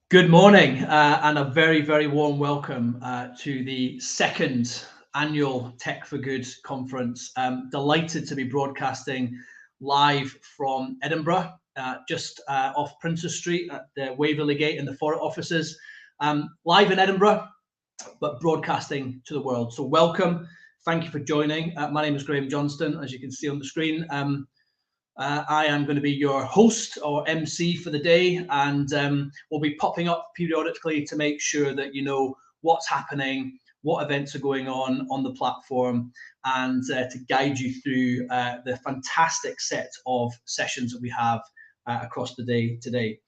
Good morning and a very, very warm welcome to the second annual Tech for Good conference. Delighted to be broadcasting live from Edinburgh, just off Princes Street at the Waverley Gate in the Foreign offices. Live in Edinburgh, but broadcasting to the world. So welcome. Thank you for joining. My name is Johnston, as you can see on the screen. I am going to be your host or MC for the day, and we'll be popping up periodically to make sure that you know what's happening, what events are going on the platform, and to guide you through the fantastic set of sessions that we have across the day today.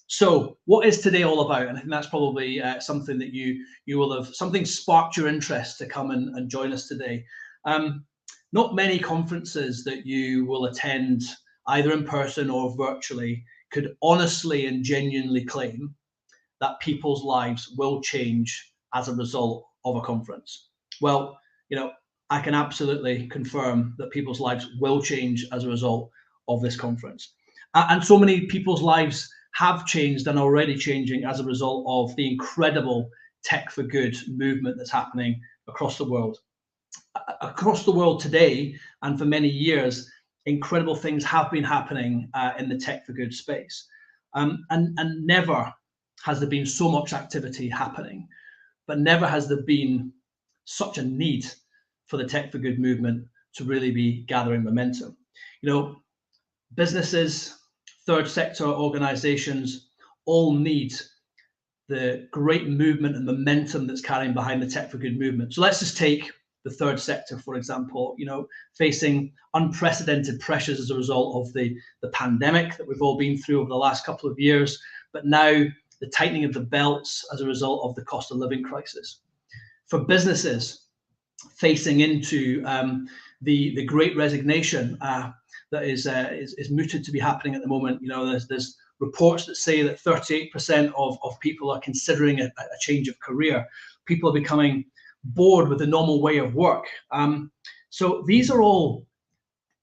So what is today all about? And I think that's probably something that you will have, something sparked your interest to come and join us today. Not many conferences that you will attend, either in person or virtually, could honestly and genuinely claim that people's lives will change as a result of a conference. Well, I can absolutely confirm that people's lives will change as a result of this conference. And so many people's lives have changed and already changing as a result of the incredible Tech for Good movement that's happening across the world. Across the world today, and for many years, incredible things have been happening in the Tech for Good space. And never has there been so much activity happening, but never has there been such a need for the Tech for Good movement to really be gathering momentum. Businesses, third sector organizations all need the great movement and momentum that's carrying behind the Tech for Good movement. So let's just take the third sector, for example, facing unprecedented pressures as a result of the pandemic that we've all been through over the last couple of years, but now the tightening of the belts as a result of the cost of living crisis. For businesses facing into the great resignation that is mooted to be happening at the moment, there's reports that say that 38% of people are considering a change of career. People are becoming bored with the normal way of work. So these are all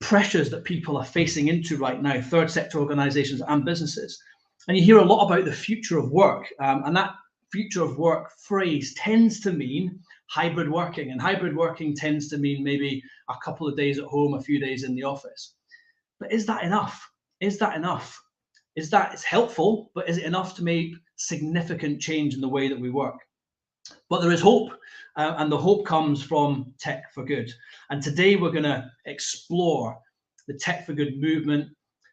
pressures that people are facing into right now, third sector organizations and businesses. And you hear a lot about the future of work. And that future of work phrase tends to mean hybrid working. And hybrid working tends to mean maybe a couple of days at home, a few days in the office. But is that enough? Is that enough? It's helpful, but is it enough to make significant change in the way that we work? But there is hope, and the hope comes from Tech for Good. And today we're going to explore the Tech for Good movement,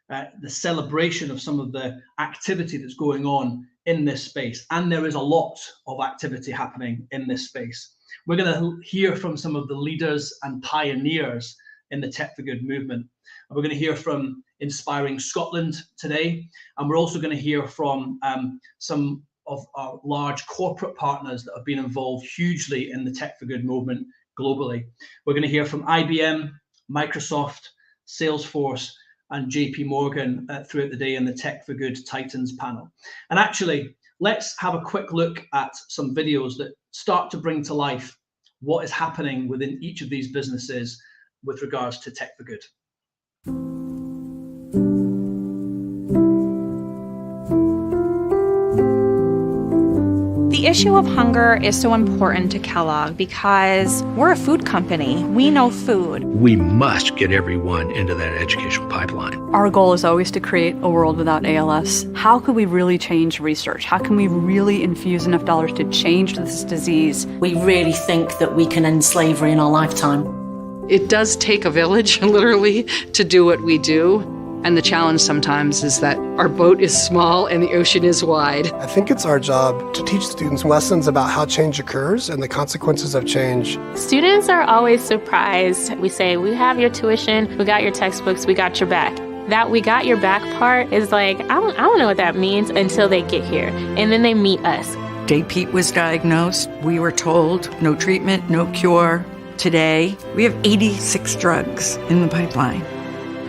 the celebration of some of the activity that's going on in this space. And there is a lot of activity happening in this space. We're going to hear from some of the leaders and pioneers in the Tech for Good movement. And we're going to hear from Inspiring Scotland today. And we're also going to hear from some of our large corporate partners that have been involved hugely in the Tech for Good movement globally. We're going to hear from IBM, Microsoft, Salesforce, and JP Morgan throughout the day in the Tech for Good Titans panel. And actually, let's have a quick look at some videos that start to bring to life what is happening within each of these businesses with regards to Tech for Good. The issue of hunger is so important to Kellogg because we're a food company. We know food. We must get everyone into that educational pipeline. Our goal is always to create a world without ALS. How could we really change research? How can we really infuse enough dollars to change this disease? We really think that we can end slavery in our lifetime. It does take a village, literally, to do what we do. And the challenge sometimes is that our boat is small and the ocean is wide. I think it's our job to teach students lessons about how change occurs and the consequences of change. Students are always surprised. We say, we have your tuition, we got your textbooks, we got your back. That we got your back part is like, I don't know what that means until they get here. And then they meet us. Day Pete was diagnosed. We were told no treatment, no cure. Today, we have 86 drugs in the pipeline.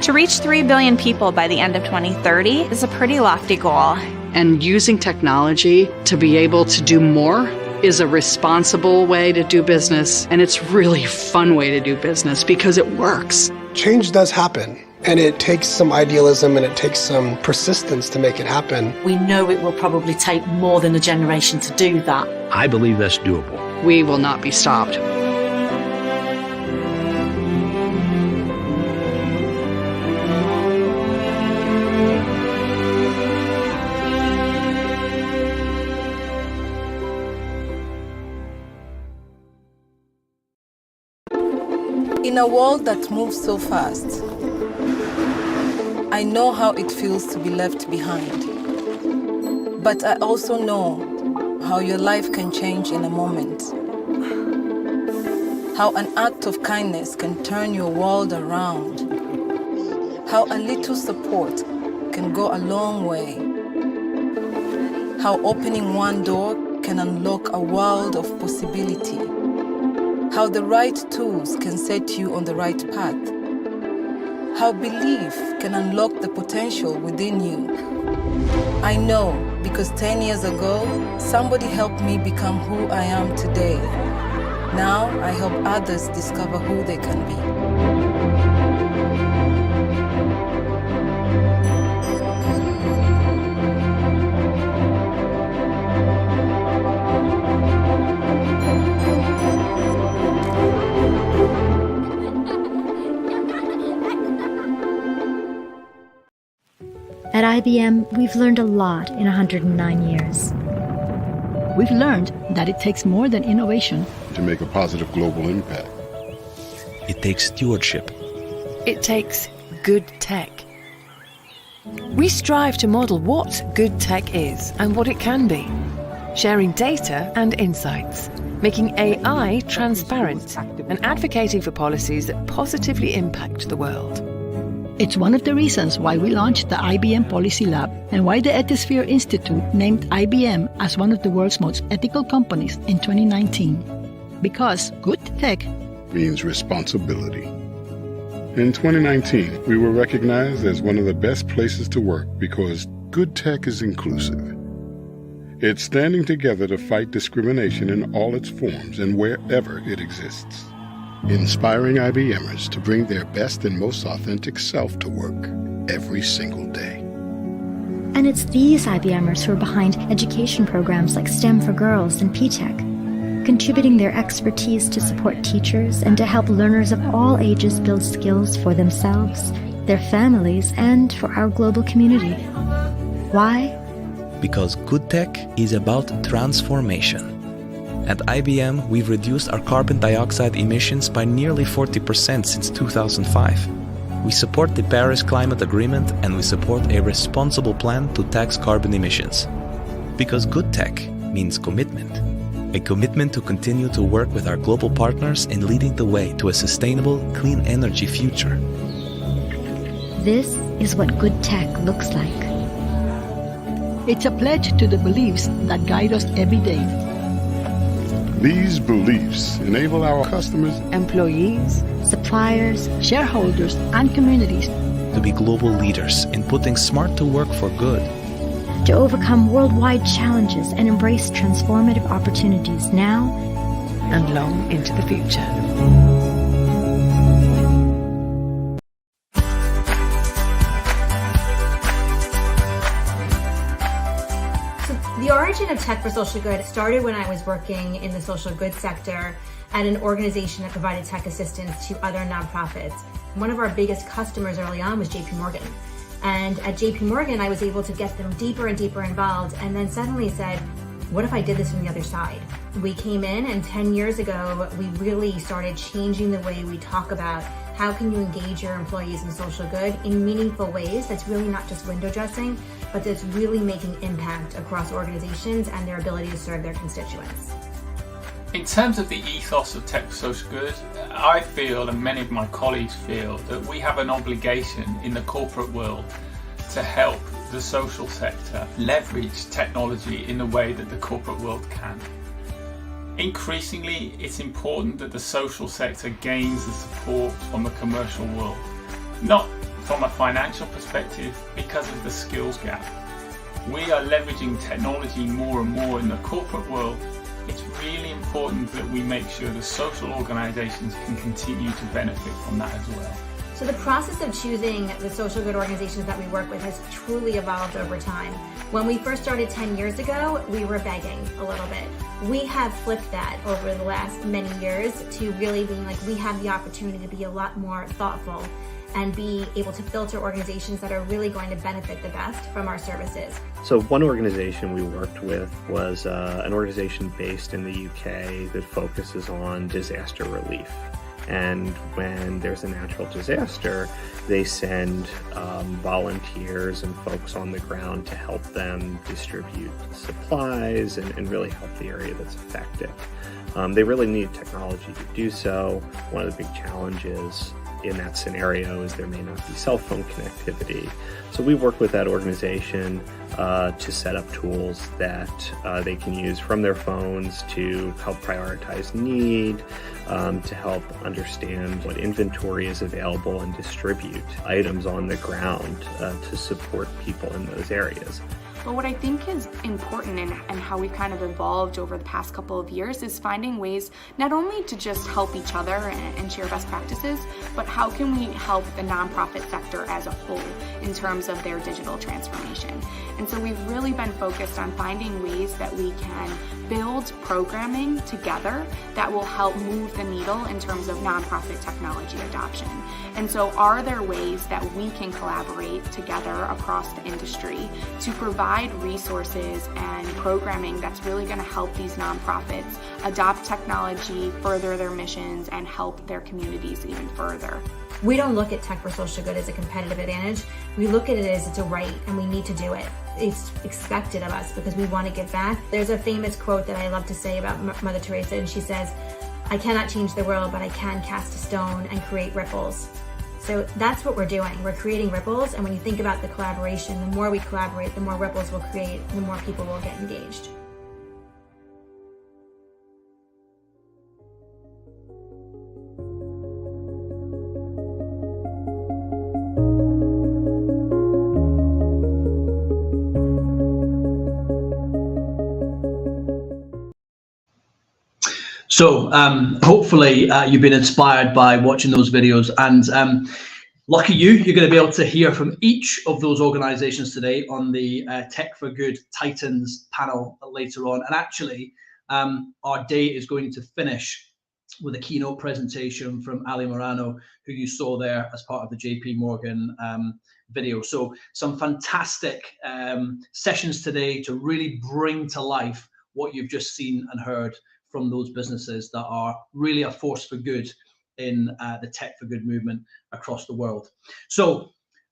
To reach 3 billion people by the end of 2030 is a pretty lofty goal. And using technology to be able to do more is a responsible way to do business. And it's really a fun way to do business because it works. Change does happen. And it takes some idealism and it takes some persistence to make it happen. We know it will probably take more than a generation to do that. I believe that's doable. We will not be stopped. In a world that moves so fast, I know how it feels to be left behind. But I also know how your life can change in a moment. How an act of kindness can turn your world around. How a little support can go a long way. How opening one door can unlock a world of possibility. How the right tools can set you on the right path. How belief can unlock the potential within you. I know because 10 years ago, somebody helped me become who I am today. Now I help others discover who they can be. At IBM, we've learned a lot in 109 years. We've learned that it takes more than innovation to make a positive global impact. It takes stewardship. It takes good tech. We strive to model what good tech is and what it can be, sharing data and insights, making AI transparent, and advocating for policies that positively impact the world. It's one of the reasons why we launched the IBM Policy Lab and why the Ethisphere Institute named IBM as one of the world's most ethical companies in 2019. Because good tech means responsibility. In 2019, we were recognized as one of the best places to work because good tech is inclusive. It's standing together to fight discrimination in all its forms and wherever it exists. Inspiring IBMers to bring their best and most authentic self to work every single day. And it's these IBMers who are behind education programs like STEM for Girls and P-Tech, contributing their expertise to support teachers and to help learners of all ages build skills for themselves, their families, and for our global community. Why? Because good tech is about transformation. At IBM, we've reduced our carbon dioxide emissions by nearly 40% since 2005. We support the Paris Climate Agreement and we support a responsible plan to tax carbon emissions. Because good tech means commitment. A commitment to continue to work with our global partners in leading the way to a sustainable, clean energy future. This is what good tech looks like. It's a pledge to the beliefs that guide us every day. These beliefs enable our customers, employees, suppliers, shareholders, and communities to be global leaders in putting smart to work for good, to overcome worldwide challenges and embrace transformative opportunities now and long into the future. The origin of Tech for Social Good started when I was working in the social good sector at an organization that provided tech assistance to other nonprofits. One of our biggest customers early on was JP Morgan. And at JP Morgan, I was able to get them deeper and deeper involved, and then suddenly said, what if I did this from the other side? We came in, and 10 years ago, we really started changing the way we talk about how can you engage your employees in social good in meaningful ways that's really not just window dressing, but that's really making impact across organizations and their ability to serve their constituents. In terms of the ethos of Tech for Social Good, I feel, and many of my colleagues feel, that we have an obligation in the corporate world to help the social sector leverage technology in the way that the corporate world can. Increasingly, it's important that the social sector gains the support from the commercial world, not from a financial perspective, because of the skills gap. We are leveraging technology more and more in the corporate world. It's really important that we make sure the social organisations can continue to benefit from that as well. So the process of choosing the social good organizations that we work with has truly evolved over time. When we first started 10 years ago, we were begging a little bit. We have flipped that over the last many years to really being like, we have the opportunity to be a lot more thoughtful and be able to filter organizations that are really going to benefit the best from our services. So one organization we worked with was an organization based in the UK that focuses on disaster relief. And when there's a natural disaster, they send volunteers and folks on the ground to help them distribute supplies and really help the area that's affected. They really need technology to do so. One of the big challenges in that scenario is there may not be cell phone connectivity. So we work with that organization to set up tools that they can use from their phones to help prioritize need, to help understand what inventory is available and distribute items on the ground to support people in those areas. But what I think is important and how we've kind of evolved over the past couple of years is finding ways not only to just help each other and share best practices, but how can we help the nonprofit sector as a whole in terms of their digital transformation. And so we've really been focused on finding ways that we can build programming together that will help move the needle in terms of nonprofit technology adoption. And so are there ways that we can collaborate together across the industry to provide resources and programming that's really going to help these nonprofits adopt technology, further their missions, and help their communities even further? We don't look at tech for social good as a competitive advantage. We look at it as it's a right and we need to do it. It's expected of us because we want to give back. There's a famous quote that I love to say about Mother Teresa, and she says, "I cannot change the world, but I can cast a stone and create ripples." So that's what we're doing. We're creating ripples, and when you think about the collaboration, the more we collaborate, the more ripples we'll create, the more people will get engaged. So hopefully you've been inspired by watching those videos, and lucky you're going to be able to hear from each of those organizations today on the Tech for Good Titans panel later on. And actually our day is going to finish with a keynote presentation from Ali Morano, who you saw there as part of the JP Morgan video. So some fantastic sessions today to really bring to life what you've just seen and heard from those businesses that are really a force for good in the Tech for Good movement across the world. So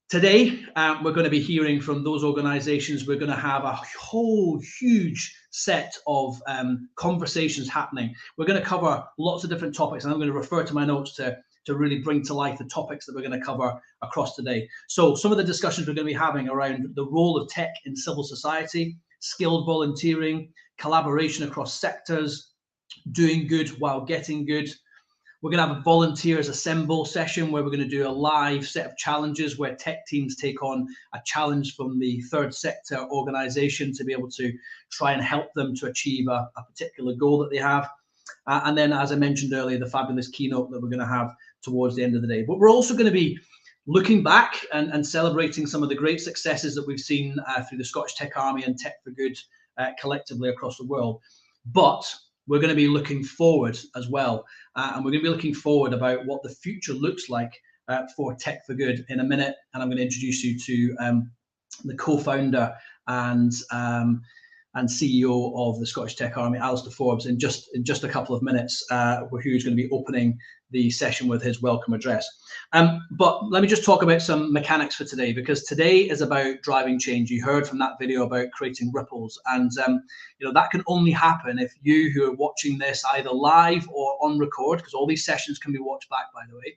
today we're going to be hearing from those organizations. We're going to have a whole huge set of conversations happening. We're going to cover lots of different topics, and I'm going to refer to my notes to really bring to life the topics that we're going to cover across today. So some of the discussions we're going to be having around the role of tech in civil society, skilled volunteering, collaboration across sectors, doing good while getting good. We're going to have a volunteers assemble session where we're going to do a live set of challenges where tech teams take on a challenge from the third sector organization to be able to try and help them to achieve a particular goal that they have. And then, as I mentioned earlier, the fabulous keynote that we're going to have towards the end of the day. But we're also going to be looking back and celebrating some of the great successes that we've seen through the Scottish Tech Army and Tech for Good collectively across the world. But we're going to be looking forward as well. And we're going to be looking forward about what the future looks like for Tech for Good in a minute. And I'm going to introduce you to the co-founder and CEO of the Scottish Tech Army, Alistair Forbes, in just a couple of minutes, who's going to be opening the session with his welcome address. But let me just talk about some mechanics for today, because today is about driving change. You heard from that video about creating ripples, and that can only happen if you who are watching this either live or on record, because all these sessions can be watched back, by the way,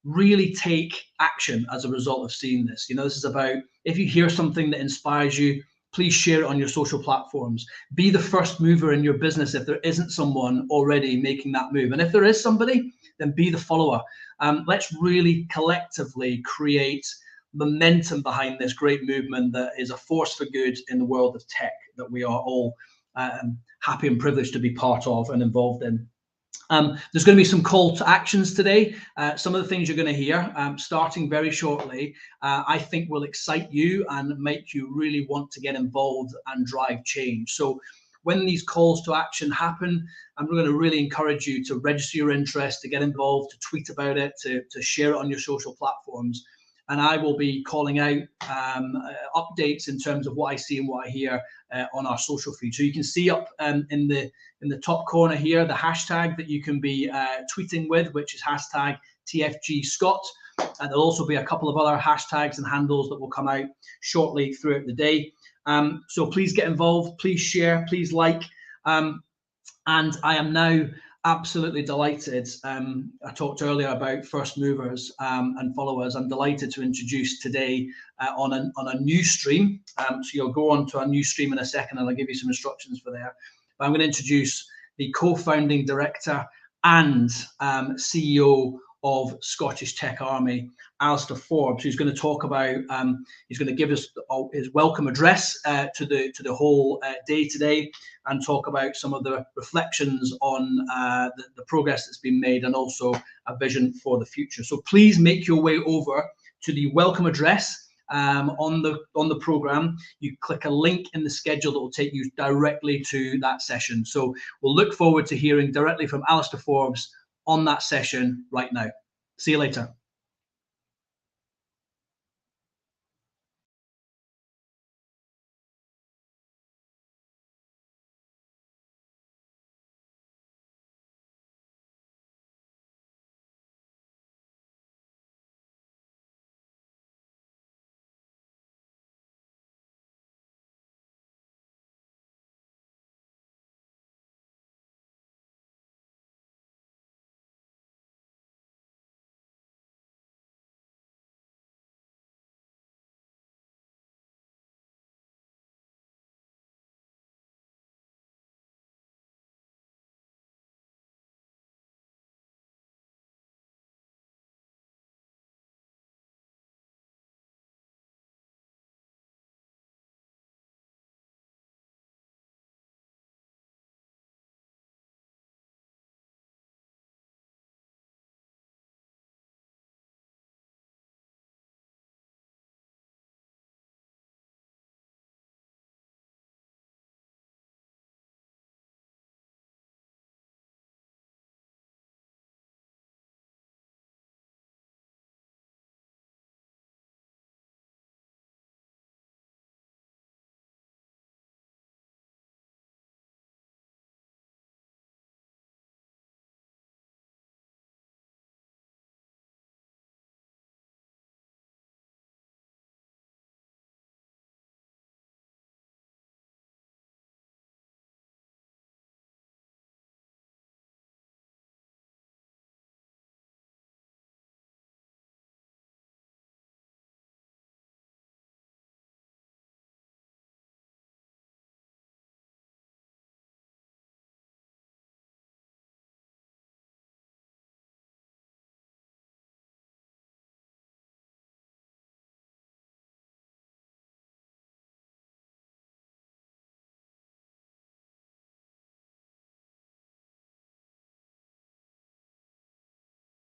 really take action as a result of seeing this. This is about, if you hear something that inspires you, please share it on your social platforms. Be the first mover in your business if there isn't someone already making that move. And if there is somebody, then be the follower. Let's really collectively create momentum behind this great movement that is a force for good in the world of tech that we are all happy and privileged to be part of and involved in. There's going to be some call to actions today. Some of the things you're going to hear starting very shortly, I think will excite you and make you really want to get involved and drive change. So when these calls to action happen, I'm going to really encourage you to register your interest, to get involved, to tweet about it, to share it on your social platforms. And I will be calling out updates in terms of what I see and what I hear on our social feed. So you can see up in the top corner here the hashtag that you can be tweeting with, which is hashtag TFGScott. And there'll also be a couple of other hashtags and handles that will come out shortly throughout the day. So please get involved, please share, please like. And I am now absolutely delighted. I talked earlier about first movers and followers. I'm delighted to introduce today on a new stream. So you'll go on to a new stream in a second, and I'll give you some instructions for there. But I'm going to introduce the co-founding director and CEO of Scottish Tech Army, Alistair Forbes, who's going to talk about, he's going to give us his welcome address to the whole day today, and talk about some of the reflections on the progress that's been made, and also a vision for the future. So please make your way over to the welcome address on the program. You click a link in the schedule that will take you directly to that session. So we'll look forward to hearing directly from Alistair Forbes on that session right now. See you later.